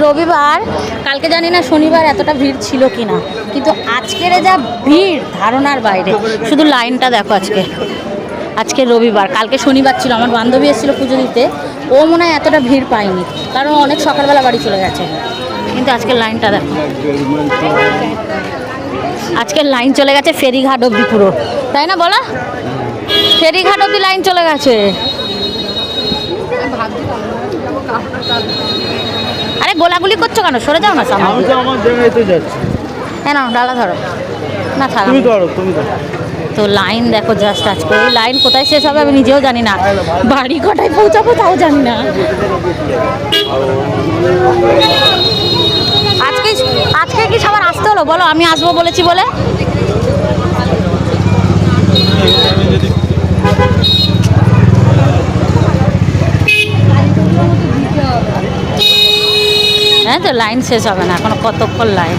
রবিবার, কালকে জানি না শনিবার এতটা ভিড় ছিল কি না, কিন্তু আজকের যা ভিড় ধারণার বাইরে। শুধু লাইনটা দেখো আজকে রবিবার, কালকে শনিবার ছিল। আমার বান্ধবী এসেছিলো পুজো দিতে, ও মনে হয় এতটা ভিড় পায়নি, কারণ অনেক সকালবেলা বাড়ি চলে গেছে। কিন্তু আজকের লাইনটা দেখো, আজকের লাইন চলে গেছে ফেরিঘাট অবধি পুরো, তাই না বলো? ফেরিঘাট অবধি লাইন চলে গেছে। আরে গোলাগুলি করছো কেন? সরে যাও না সামনে। হ্যাঁ না, ডালা ধরো না, ছাড়া তো লাইন দেখো জাস্ট। আজকে ওই লাইন কোথায় শেষ হবে আমি নিজেও জানি না, বাড়ি কটায় পৌঁছাবো তাও জানি না। আজকে কি সবার আসতে হলো বলো? আমি আসবো বলেছি বলে। হ্যাঁ তো লাইন শেষ হবে না, এখনো কতক্ষণ লাইন।